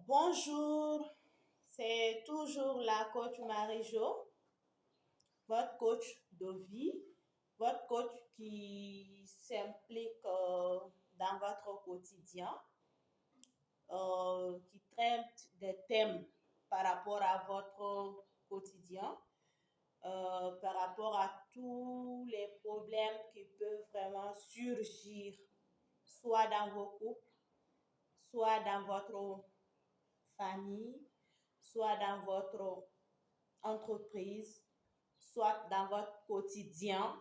Bonjour, c'est toujours la coach Marie-Jo, votre coach de vie, votre coach qui s'implique dans votre quotidien, qui traite des thèmes par rapport à votre quotidien, par rapport à tous les problèmes qui peuvent vraiment surgir, soit dans vos couples, soit dans votre famille, soit dans votre entreprise, soit dans votre quotidien.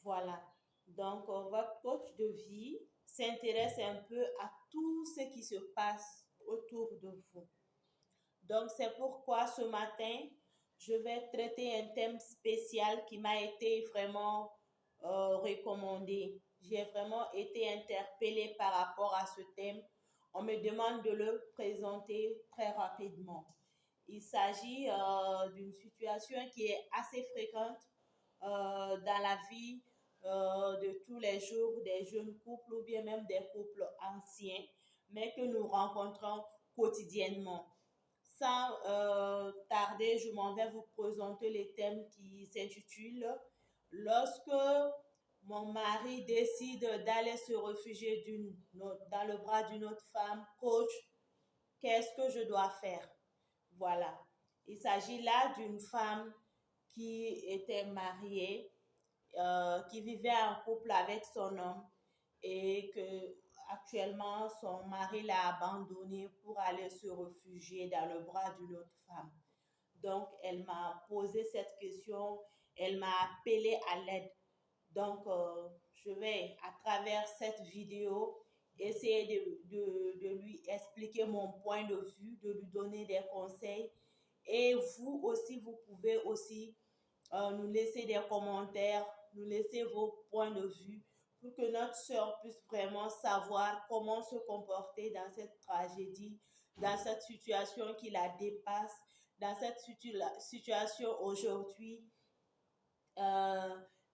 Voilà. Donc, votre coach de vie s'intéresse un peu à tout ce qui se passe autour de vous. Donc, c'est pourquoi ce matin, je vais traiter un thème spécial qui m'a été vraiment recommandé. J'ai vraiment été interpellée par rapport à ce thème. On me demande de le présenter très rapidement. Il s'agit d'une situation qui est assez fréquente dans la vie de tous les jours des jeunes couples ou bien même des couples anciens, mais que nous rencontrons quotidiennement. Sans tarder, je m'en vais vous présenter les thèmes qui s'intitulent Lorsque mon mari décide d'aller se réfugier dans le bras d'une autre femme, coach, qu'est-ce que je dois faire? Voilà. Il s'agit là d'une femme qui était mariée, qui vivait en couple avec son homme et que actuellement son mari l'a abandonnée pour aller se réfugier dans le bras d'une autre femme. Donc, elle m'a posé cette question, elle m'a appelé à l'aide. Donc, je vais, à travers cette vidéo, essayer de lui expliquer mon point de vue, de lui donner des conseils. Et vous aussi, vous pouvez aussi nous laisser des commentaires, nous laisser vos points de vue pour que notre sœur puisse vraiment savoir comment se comporter dans cette tragédie, dans cette situation qui la dépasse, dans cette situation aujourd'hui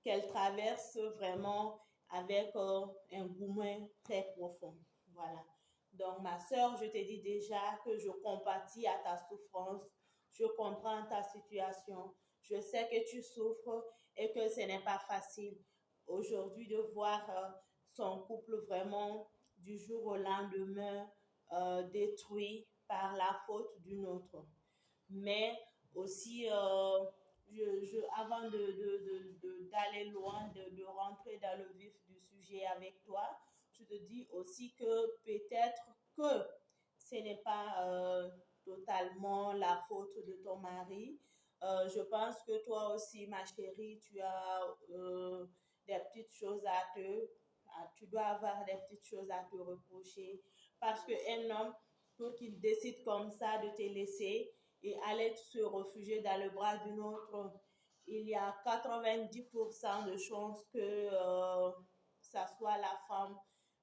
qu'elle traverse vraiment avec un gourmet très profond. Voilà. Donc, ma sœur, je te dis déjà que je compatis à ta souffrance, je comprends ta situation, je sais que tu souffres et que ce n'est pas facile aujourd'hui de voir son couple vraiment du jour au lendemain détruit par la faute d'une autre. Mais aussi, avant d'aller loin, de rentrer dans le vif du sujet avec toi, je te dis aussi que peut-être que ce n'est pas totalement la faute de ton mari. Je pense que toi aussi, ma chérie, tu as des petites choses tu dois avoir des petites choses à te reprocher parce qu'un homme, pour qu'il décide comme ça de te laisser et aller se réfugier dans le bras d'une autre, il y a 90% de chances que ça soit la femme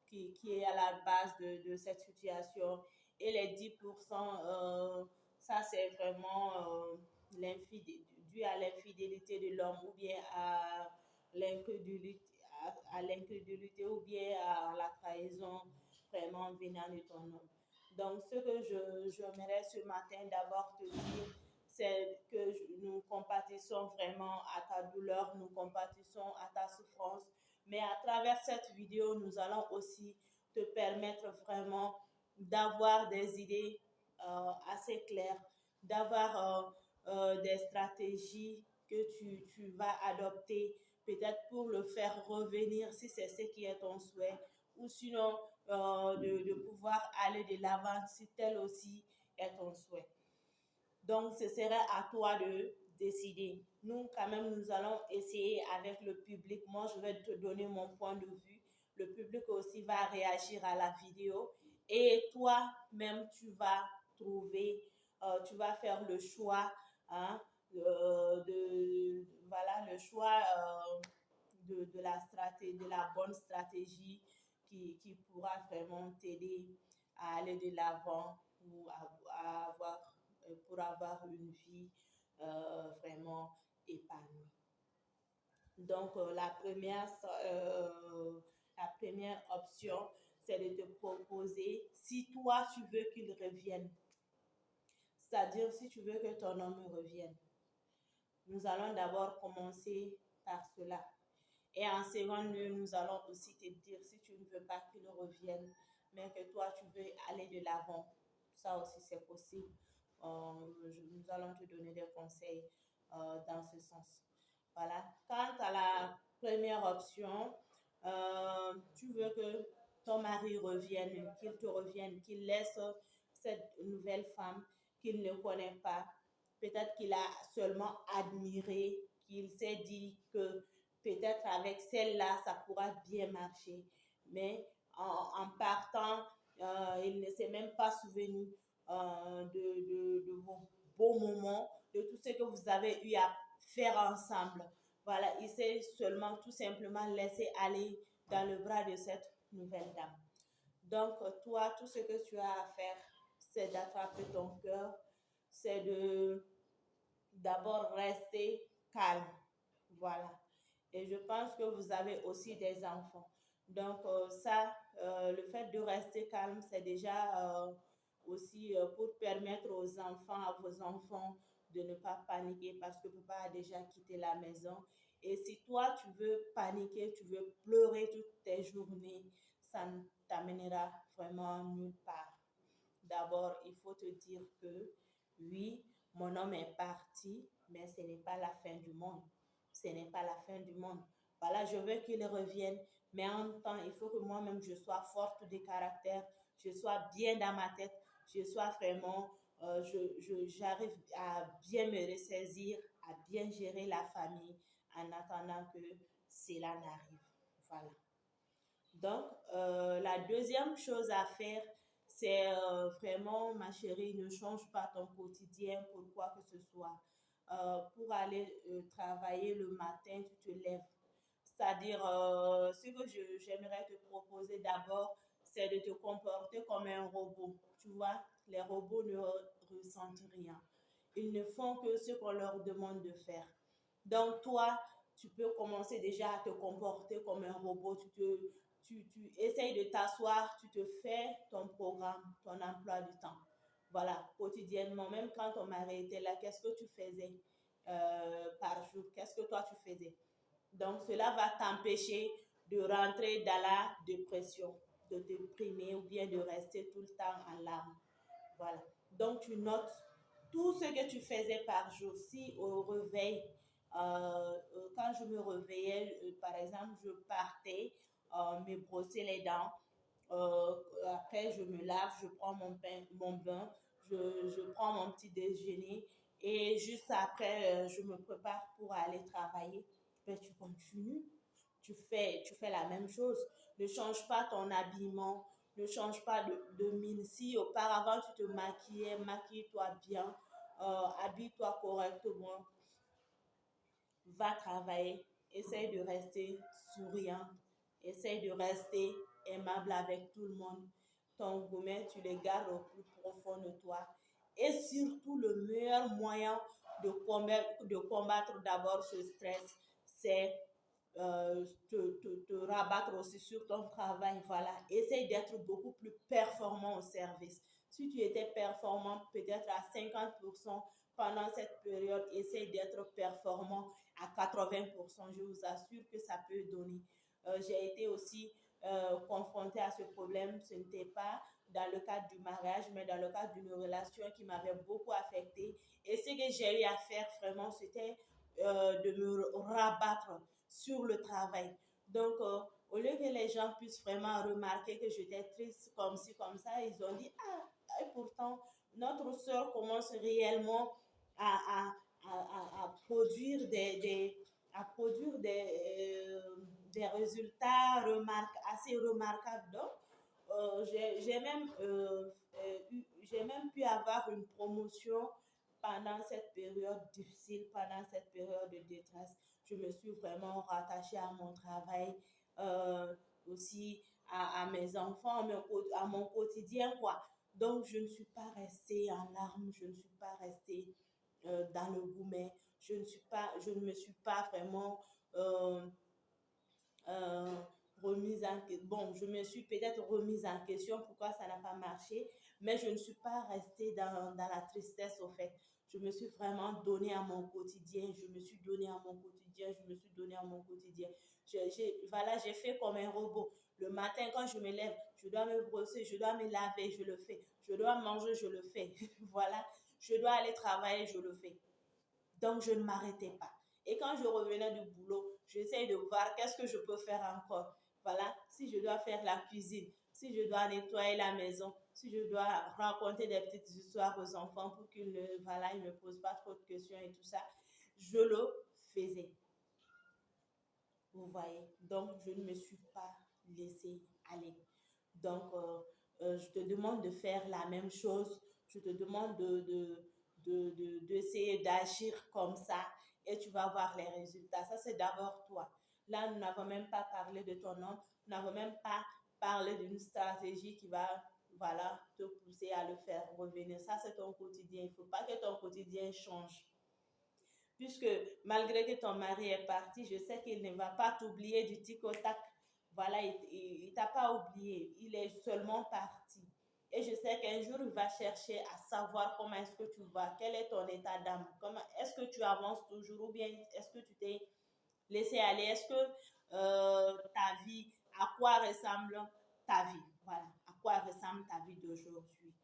qui est à la base de cette situation. Et les 10%, ça c'est vraiment dû à l'infidélité de l'homme ou bien à l'incrédulité ou bien à la trahison vraiment venant de ton homme. Donc, ce que j'aimerais ce matin d'abord te dire, c'est que nous compatissons vraiment à ta douleur, nous compatissons à ta souffrance, mais à travers cette vidéo, nous allons aussi te permettre vraiment d'avoir des idées assez claires, d'avoir des stratégies que tu vas adopter, peut-être pour le faire revenir si c'est ce qui est ton souhait, ou sinon de pouvoir aller de l'avant si tel aussi est ton souhait. Donc, ce serait à toi de décider. Nous, quand même, nous allons essayer avec le public. Moi, je vais te donner mon point de vue. Le public aussi va réagir à la vidéo. Et toi-même, tu vas faire le choix, hein, voilà, le choix de la bonne stratégie qui pourra vraiment t'aider à aller de l'avant ou pour avoir une vie vraiment épanouie. Donc, la première option, c'est de te proposer si toi tu veux qu'il revienne. C'est-à-dire si tu veux que ton homme revienne. Nous allons d'abord commencer par cela. Et en seconde lieu, nous allons aussi te dire si tu ne veux pas qu'il revienne, mais que toi tu veux aller de l'avant. Ça aussi c'est possible. Nous allons te donner des conseils dans ce sens. Voilà. Quant à la première option, tu veux que ton mari revienne, qu'il te revienne, qu'il laisse cette nouvelle femme qu'il ne connaît pas. Peut-être qu'il a seulement admiré, qu'il s'est dit que peut-être avec celle-là, ça pourra bien marcher. Mais en partant, il ne s'est même pas souvenu de vos beaux moments, de tout ce que vous avez eu à faire ensemble. Voilà, il s'est seulement tout simplement laissé aller dans le bras de cette nouvelle dame. Donc, toi, tout ce que tu as à faire, c'est d'attraper ton cœur, c'est de d'abord rester calme. Voilà. Et je pense que vous avez aussi des enfants. Donc, le fait de rester calme, c'est déjà aussi pour permettre aux enfants, à vos enfants, de ne pas paniquer parce que papa a déjà quitté la maison. Et si toi, tu veux paniquer, tu veux pleurer toutes tes journées, ça ne t'amènera vraiment nulle part. D'abord, il faut te dire que oui, mon homme est parti, mais ce n'est pas la fin du monde. Ce n'est pas la fin du monde. Voilà, je veux qu'il revienne, mais en même temps, il faut que moi-même, je sois forte de caractère, je sois bien dans ma tête, je sois vraiment, j'arrive à bien me ressaisir, à bien gérer la famille en attendant que cela n'arrive. Voilà. Donc, la deuxième chose à faire, c'est vraiment, ma chérie, ne change pas ton quotidien pour quoi que ce soit. Pour aller travailler le matin, tu te lèves. C'est-à-dire, ce que j'aimerais te proposer d'abord, c'est de te comporter comme un robot. Tu vois, les robots ne ressentent rien. Ils ne font que ce qu'on leur demande de faire. Donc, toi, tu peux commencer déjà à te comporter comme un robot. Tu essayes de t'asseoir, tu te fais ton programme, ton emploi du temps. Voilà, quotidiennement, même quand ton mari était là, qu'est-ce que tu faisais par jour? Qu'est-ce que toi tu faisais? Donc, cela va t'empêcher de rentrer dans la dépression, de te déprimer ou bien de rester tout le temps en larmes. Voilà. Donc, tu notes tout ce que tu faisais par jour. Si au réveil, quand je me réveillais, par exemple, je partais me brosser les dents. Euh, Après, je me lave, je prends mon bain, je prends mon petit déjeuner et juste après, je me prépare pour aller travailler. Ben, tu continues, tu fais la même chose. Ne change pas ton habillement, ne change pas de mine. Si auparavant tu te maquillais, maquille-toi bien, habille-toi correctement, va travailler, essaye de rester souriant, essaye de rester aimable avec tout le monde. Ton gourmet, tu le gardes au plus profond de toi. Et surtout, le meilleur moyen de combattre d'abord ce stress, c'est te rabattre aussi sur ton travail. Voilà, essaye d'être beaucoup plus performant au service. Si tu étais performant peut-être à 50% pendant cette période, essaye d'être performant à 80%. Je vous assure que ça peut donner. J'ai été aussi confrontée à ce problème. Ce n'était pas dans le cadre du mariage, mais dans le cadre d'une relation qui m'avait beaucoup affectée. Et ce que j'ai eu à faire vraiment, c'était de me rabattre sur le travail. Donc, au lieu que les gens puissent vraiment remarquer que j'étais triste comme ci, comme ça, ils ont dit, ah, et pourtant, notre soeur commence réellement à, à produire à produire des résultats assez remarquables. Donc, j'ai même pu avoir une promotion pendant cette période difficile, pendant cette période de détresse. Je me suis vraiment rattachée à mon travail, aussi à mes enfants, à mon quotidien, quoi. Donc, je ne suis pas restée en larmes, je ne suis pas restée dans le gourmet, je ne me suis pas vraiment euh, euh, bon, je me suis peut-être remise en question pourquoi ça n'a pas marché, mais je ne suis pas restée dans la tristesse au fait. Je me suis vraiment donnée à mon quotidien, je me suis donnée à mon quotidien, je me suis donnée à mon quotidien. Voilà, j'ai fait comme un robot. Le matin, quand je me lève, je dois me brosser, je dois me laver, je le fais. Je dois manger, je le fais. Voilà, je dois aller travailler, je le fais. Donc, je ne m'arrêtais pas. Et quand je revenais du boulot, j'essayais de voir qu'est-ce que je peux faire encore. Voilà, si je dois faire la cuisine, si je dois nettoyer la maison, si je dois raconter des petites histoires aux enfants pour qu'ils ne, voilà, ils ne posent pas trop de questions et tout ça, je le faisais. Vous voyez, donc je ne me suis pas laissée aller. Donc, je te demande de faire la même chose. Je te demande d'essayer d'agir comme ça et tu vas voir les résultats. Ça, c'est d'abord toi. Là, nous n'avons même pas parlé de ton nom. Nous n'avons même pas parlé d'une stratégie qui va, voilà, te pousser à le faire revenir. Ça, c'est ton quotidien. Il ne faut pas que ton quotidien change. Puisque malgré que ton mari est parti, je sais qu'il ne va pas t'oublier du tic au tac. Voilà, il t'a pas oublié, il est seulement parti. Et je sais qu'un jour, il va chercher à savoir comment est-ce que tu vas, quel est ton état d'âme, comment est-ce que tu avances toujours ou bien est-ce que tu t'es laissé aller, est-ce que ta vie, à quoi ressemble ta vie, voilà, à quoi ressemble ta vie d'aujourd'hui.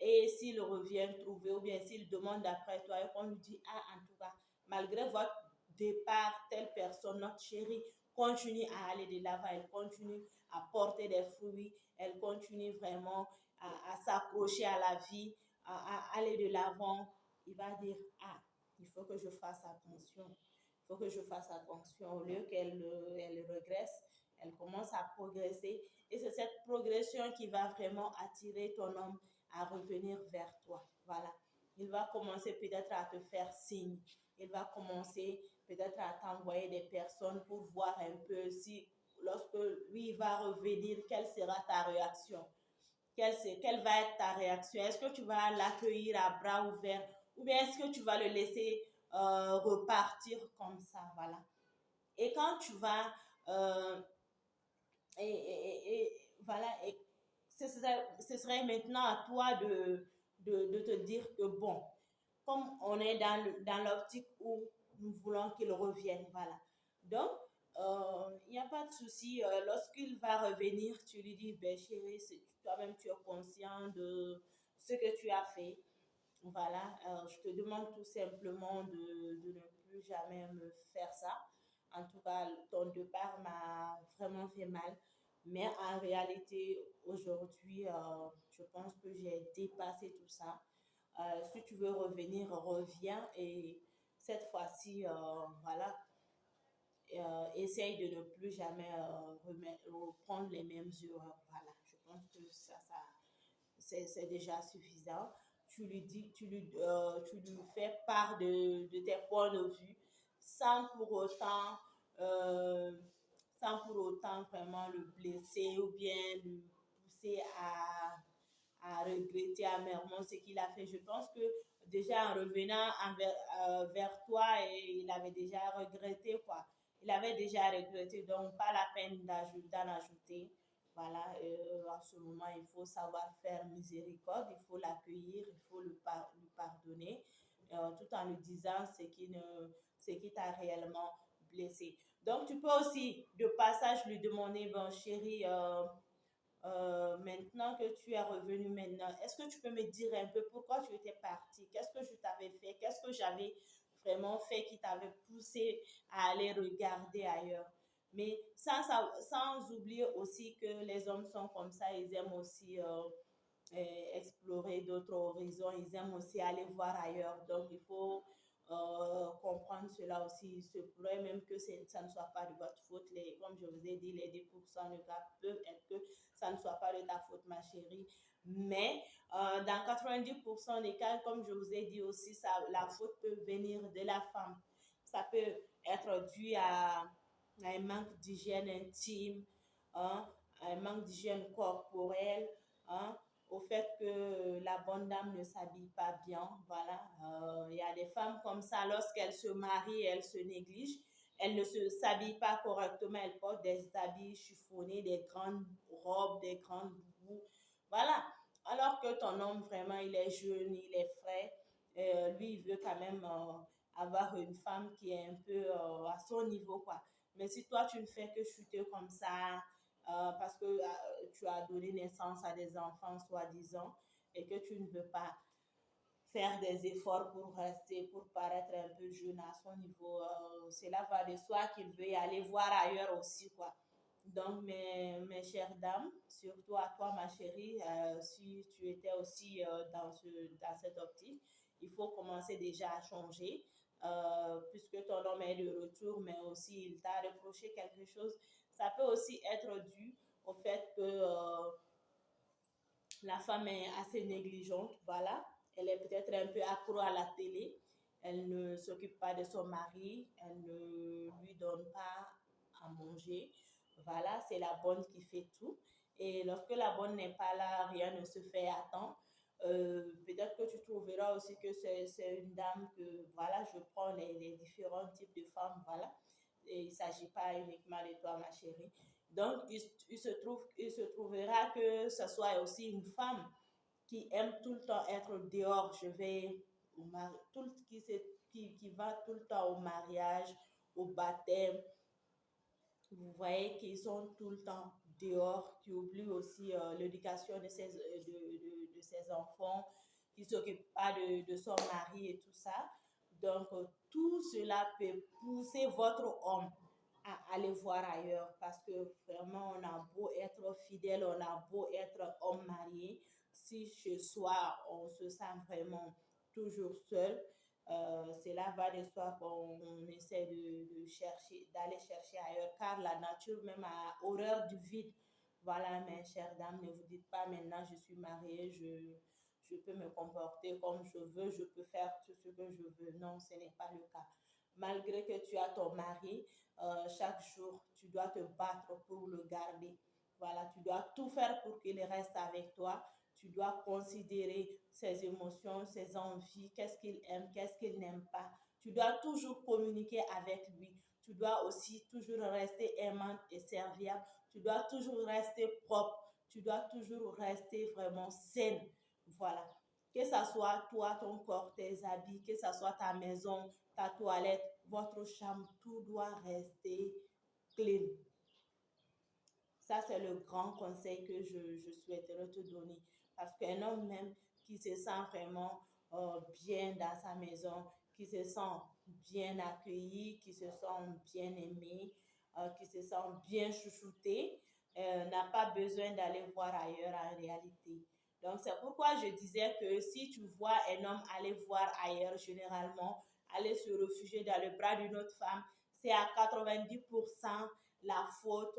Et s'il revient trouver ou bien s'il demande après toi et qu'on lui dit, ah, en tout cas, malgré votre départ, telle personne, notre chérie, continue à aller de l'avant, elle continue à porter des fruits, elle continue vraiment à s'accrocher à la vie, à aller de l'avant, il va dire, ah, il faut que je fasse attention. Il faut que je fasse attention. Au lieu elle regresse, elle commence à progresser. Et c'est cette progression qui va vraiment attirer ton homme à revenir vers toi. Voilà. Il va commencer peut-être à te faire signe. Il va commencer peut-être à t'envoyer des personnes pour voir un peu si, lorsque lui va revenir, quelle sera ta réaction. Quelle va être ta réaction? Est-ce que tu vas l'accueillir à bras ouverts ou bien est-ce que tu vas le laisser repartir comme ça? Voilà. Et quand tu vas voilà, et ce serait maintenant à toi de te dire que bon, comme on est dans l'optique où nous voulons qu'il revienne, voilà. Donc, il n'y a pas de souci. Lorsqu'il va revenir, tu lui dis, ben chérie, toi-même tu es conscient de ce que tu as fait. Voilà, je te demande tout simplement de ne plus jamais me faire ça. En tout cas, ton départ m'a vraiment fait mal. Mais en réalité, aujourd'hui, je pense que j'ai dépassé tout ça. Si tu veux revenir, reviens. Et cette fois-ci, voilà, essaye de ne plus jamais reprendre les mêmes erreurs. Voilà, je pense que ça c'est déjà suffisant. Tu lui dis, tu lui fais part de tes points de vue sans pour autant, euh, sans pour autant vraiment le blesser ou bien le pousser à regretter amèrement ce qu'il a fait. Je pense que déjà en revenant vers toi, il avait déjà regretté quoi. Il avait déjà regretté, donc pas la peine d'en ajouter. Voilà, en ce moment, il faut savoir faire miséricorde, il faut l'accueillir, il faut lui pardonner, tout en lui disant ce qui t'a réellement blessé. Donc, tu peux aussi, de passage, lui demander, bon, chérie, maintenant que tu es revenu maintenant, est-ce que tu peux me dire un peu pourquoi tu étais partie? Qu'est-ce que je t'avais fait? Qu'est-ce que j'avais vraiment fait qui t'avait poussé à aller regarder ailleurs? Mais sans oublier aussi que les hommes sont comme ça, ils aiment aussi explorer d'autres horizons, ils aiment aussi aller voir ailleurs. Donc, il faut comprendre cela aussi. Il se pourrait même que ça ne soit pas de votre faute. Comme je vous ai dit, les 10% de cas peuvent être que ça ne soit pas de ta faute, ma chérie. Mais dans 90% des cas, comme je vous ai dit aussi, la faute peut venir de la femme. Ça peut être dû à un manque d'hygiène intime, hein, un manque d'hygiène corporelle, hein, au fait que la bonne dame ne s'habille pas bien. Voilà, il y a des femmes comme ça, lorsqu'elles se marient, elles se négligent. Elle ne se s'habille pas correctement, elle porte des habits chiffonnés, des grandes robes, des grandes boubous. Voilà. Alors que ton homme, vraiment, il est jeune, il est frais. Lui, il veut quand même avoir une femme qui est un peu à son niveau, quoi. Mais si toi, tu ne fais que chuter comme ça, parce que tu as donné naissance à des enfants, soi-disant, et que tu ne veux pas faire des efforts pour rester, pour paraître un peu jeune à son niveau, cela va de soi qu'il veut y aller voir ailleurs aussi, quoi. Donc, mes chères dames, surtout à toi, ma chérie, si tu étais aussi dans cette optique, il faut commencer déjà à changer, puisque ton homme est de retour, mais aussi il t'a reproché quelque chose. Ça peut aussi être dû au fait que la femme est assez négligente, voilà. Elle est peut-être un peu accro à la télé. Elle ne s'occupe pas de son mari. Elle ne lui donne pas à manger. Voilà, c'est la bonne qui fait tout. Et lorsque la bonne n'est pas là, rien ne se fait à temps. Peut-être que tu trouveras aussi que c'est une dame que, voilà, je prends les différents types de femmes, voilà. Et il ne s'agit pas uniquement de toi, ma chérie. Donc, il se trouvera que ce soit aussi une femme qui aime tout le temps être dehors. Je vais au mari, qui va tout le temps au mariage, au baptême. Vous voyez qu'ils sont tout le temps dehors, qui oublient aussi l'éducation de ses enfants, qui ne s'occupent pas de son mari et tout ça. Donc, tout cela peut pousser votre homme à aller voir ailleurs parce que vraiment, on a beau être fidèle, on a beau être homme marié, si chez soi, on se sent vraiment toujours seul, cela va de soi qu'on essaie de chercher, d'aller chercher ailleurs, car la nature même a horreur du vide. Voilà, mes chères dames, ne vous dites pas maintenant, je suis mariée, je peux me comporter comme je veux, je peux faire tout ce que je veux. Non, ce n'est pas le cas. Malgré que tu as ton mari, chaque jour, tu dois te battre pour le garder. Voilà, tu dois tout faire pour qu'il reste avec toi. Tu dois considérer ses émotions, ses envies, qu'est-ce qu'il aime, qu'est-ce qu'il n'aime pas. Tu dois toujours communiquer avec lui. Tu dois aussi toujours rester aimante et serviable. Tu dois toujours rester propre. Tu dois toujours rester vraiment saine. Voilà. Que ce soit toi, ton corps, tes habits, que ce soit ta maison, ta toilette, votre chambre, tout doit rester clean. Ça, c'est le grand conseil que je souhaiterais te donner. Parce qu'un homme même qui se sent vraiment bien dans sa maison, qui se sent bien accueilli, qui se sent bien aimé, qui se sent bien chouchouté, n'a pas besoin d'aller voir ailleurs en réalité. Donc, c'est pourquoi je disais que si tu vois un homme aller voir ailleurs, généralement, aller se réfugier dans le bras d'une autre femme, c'est à 90% la faute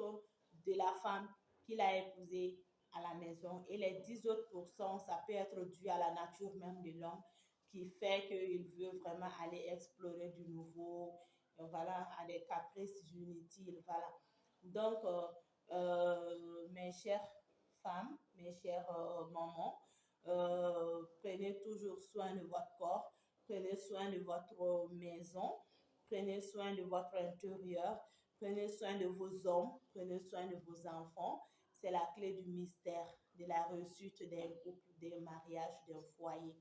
de la femme qu'il a épousée à la maison. Et les 10 autres pourcents, ça peut être dû à la nature même de l'homme qui fait qu'il veut vraiment aller explorer du nouveau, voilà, à des caprices inutiles, voilà. Donc, mes chères femmes, mes chères mamans, prenez toujours soin de votre corps, prenez soin de votre maison, prenez soin de votre intérieur, prenez soin de vos hommes, prenez soin de vos enfants. C'est la clé du mystère de la réussite d'un couple, d'un mariage, d'un foyer.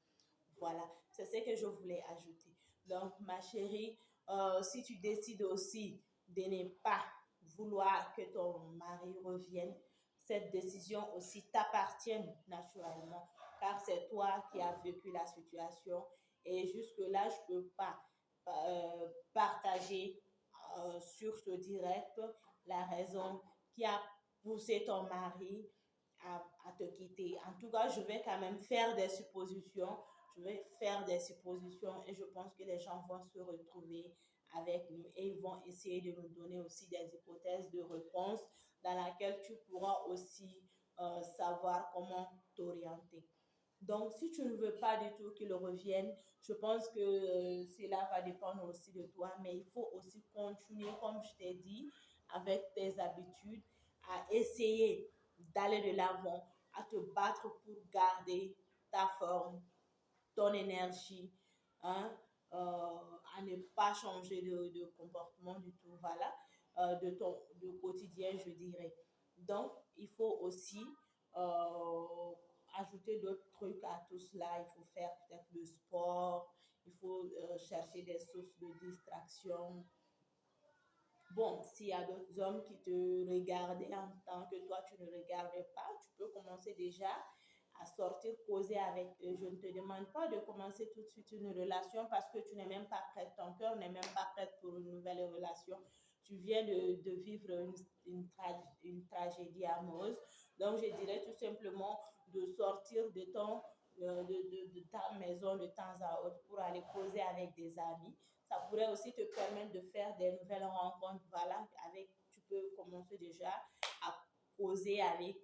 Voilà, c'est ce que je voulais ajouter. Donc, ma chérie, si tu décides aussi de ne pas vouloir que ton mari revienne, cette décision aussi t'appartient naturellement, car c'est toi qui as vécu la situation. Et jusque-là, je ne peux pas partager sur ce direct la raison qui a poussé ton mari à te quitter. En tout cas, je vais quand même faire des suppositions. Je vais faire des suppositions et je pense que les gens vont se retrouver avec nous et ils vont essayer de nous donner aussi des hypothèses de réponse dans laquelle tu pourras aussi savoir comment t'orienter. Donc, si tu ne veux pas du tout qu'il revienne, je pense que cela va dépendre aussi de toi, mais il faut aussi continuer, comme je t'ai dit, avec tes habitudes, à essayer d'aller de l'avant, à te battre pour garder ta forme, ton énergie, hein, à ne pas changer de comportement du tout, voilà, de quotidien, je dirais. Donc, il faut aussi ajouter d'autres trucs à tout cela. Il faut faire peut-être le sport, il faut chercher des sources de distraction. Bon, s'il y a d'autres hommes qui te regardaient en tant que toi, tu ne regardais pas, tu peux commencer déjà à sortir, causer avec eux. Je ne te demande pas de commencer tout de suite une relation parce que tu n'es même pas prête, ton cœur n'est même pas prêt pour une nouvelle relation. Tu viens de vivre une tragédie amoureuse. Donc, je dirais tout simplement de sortir de ta maison de temps à autre pour aller causer avec des amis. Ça pourrait aussi te permettre de faire des nouvelles rencontres. Voilà, tu peux commencer déjà à causer avec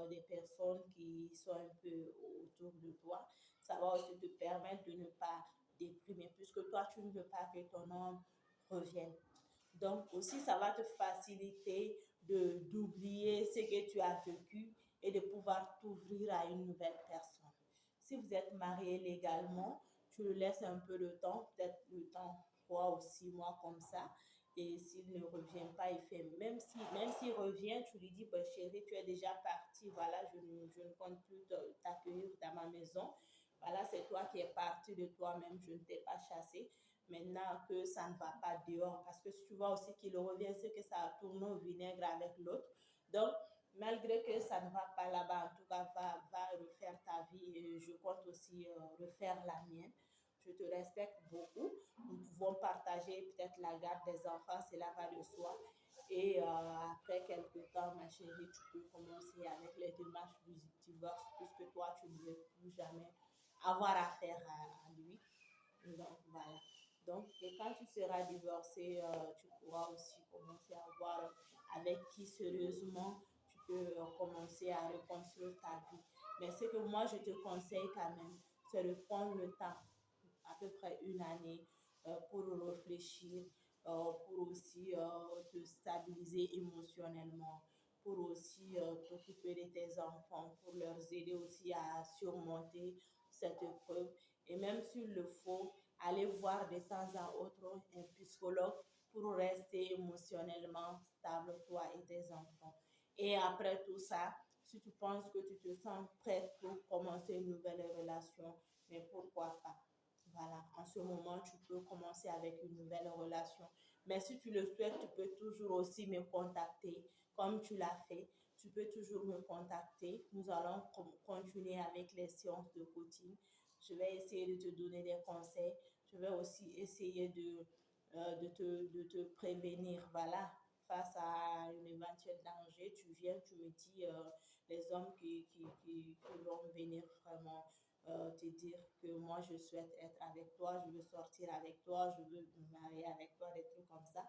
des personnes qui sont un peu autour de toi. Ça va aussi te permettre de ne pas déprimer, puisque toi, tu ne veux pas que ton homme revienne. Donc aussi, ça va te faciliter d'oublier ce que tu as vécu et de pouvoir t'ouvrir à une nouvelle personne. Si vous êtes marié légalement, tu le laisses un peu de temps, peut-être le temps 3 ou 6 mois comme ça. Et s'il ne revient pas, il fait, même s'il revient, tu lui dis, bah, chérie, tu es déjà parti, voilà, je ne compte plus t'accueillir dans ma maison. Voilà, c'est toi qui es parti de toi-même, je ne t'ai pas chassé. Maintenant que ça ne va pas dehors, parce que si tu vois aussi qu'il revient, c'est que ça tourne au vinaigre avec l'autre. Donc, malgré que ça ne va pas là-bas, en tout cas, va refaire ta vie. Et je compte aussi refaire la mienne. Je te respecte beaucoup. Nous pouvons partager peut-être la garde des enfants, cela va de soi. Et après quelques temps, ma chérie, tu peux commencer avec les démarches du divorce, puisque toi, tu ne veux plus jamais avoir affaire à lui. Donc, voilà. Donc, et quand tu seras divorcé, tu pourras aussi commencer à voir avec qui sérieusement tu peux commencer à reconstruire ta vie. Mais ce que moi, je te conseille quand même, c'est de prendre le temps, à peu près une année, pour réfléchir, pour aussi te stabiliser émotionnellement, pour aussi t'occuper de tes enfants, pour leur aider aussi à surmonter cette épreuve. Et même s'il le faut, aller voir de temps à autre un psychologue pour rester émotionnellement stable, toi et tes enfants. Et après tout ça, si tu penses que tu te sens prête pour commencer une nouvelle relation, mais pourquoi pas? Voilà, en ce moment, tu peux commencer avec une nouvelle relation. Mais si tu le souhaites, tu peux toujours aussi me contacter comme tu l'as fait. Tu peux toujours me contacter. Nous allons continuer avec les séances de coaching. Je vais essayer de te donner des conseils. Je vais aussi essayer de te prévenir. Voilà, face à un éventuel danger, tu viens, tu me dis les hommes qui vont venir vraiment te dire que moi je souhaite être avec toi, je veux sortir avec toi, je veux me marier avec toi, des trucs comme ça.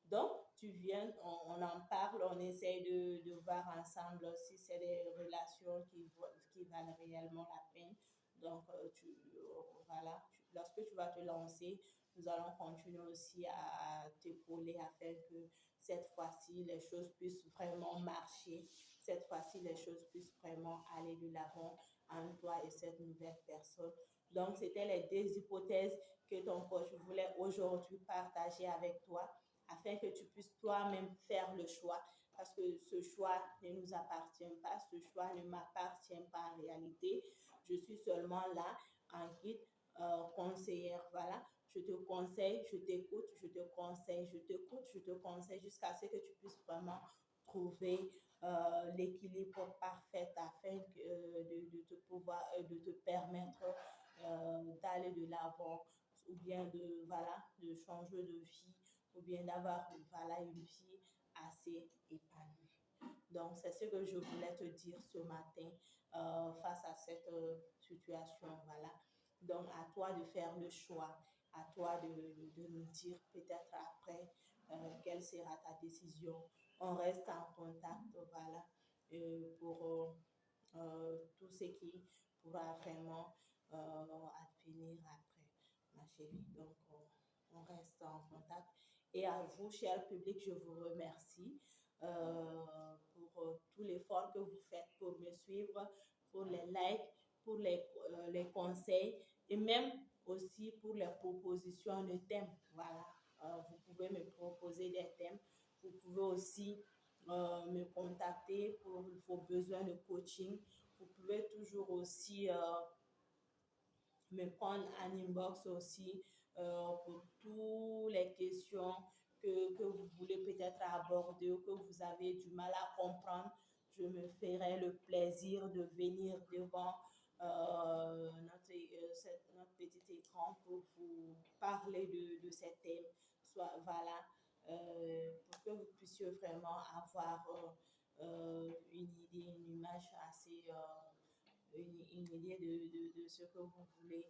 Donc, tu viens, on en parle, on essaye de voir ensemble si c'est des relations qui valent réellement la peine. Donc, voilà, lorsque tu vas te lancer, nous allons continuer aussi à t'épauler afin que cette fois-ci, les choses puissent vraiment marcher. Cette fois-ci, les choses puissent vraiment aller de l'avant en toi et cette nouvelle personne. Donc, c'était les 2 hypothèses que ton coach voulait aujourd'hui partager avec toi afin que tu puisses toi-même faire le choix parce que ce choix ne nous appartient pas, ce choix ne m'appartient pas en réalité. Je suis seulement là en guide conseillère, voilà. Je te conseille, je t'écoute, je te conseille, je t'écoute, je te conseille jusqu'à ce que tu puisses vraiment trouver l'équilibre parfait afin de te pouvoir, de te permettre d'aller de l'avant ou bien voilà, de changer de vie ou bien d'avoir voilà, une vie assez épanouie. Donc, c'est ce que je voulais te dire ce matin face à cette situation. Voilà. Donc, à toi de faire le choix, à toi de nous dire peut-être après quelle sera ta décision. On reste en contact, voilà, pour tout ce qui pourra vraiment advenir après, ma chérie. Donc, on reste en contact. Et à vous, cher public, je vous remercie pour tout l'effort que vous faites pour me suivre, pour les likes, pour les conseils et même aussi pour les propositions de thèmes. Voilà, vous pouvez me proposer des thèmes. Vous pouvez aussi me contacter pour vos besoins de coaching. Vous pouvez toujours aussi me prendre en inbox aussi pour toutes les questions que vous voulez peut-être aborder ou que vous avez du mal à comprendre. Je me ferai le plaisir de venir devant notre petit écran pour vous parler de ces thèmes. Soit, voilà, pour que vous puissiez vraiment avoir une idée, une image assez une idée de ce que vous voulez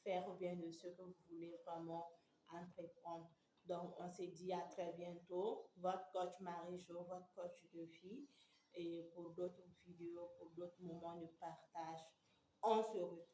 faire ou bien de ce que vous voulez vraiment entreprendre. Donc, on se dit à très bientôt. Votre coach Marie-Jo, votre coach de vie. Et pour d'autres vidéos, pour d'autres moments de partage, on se retrouve.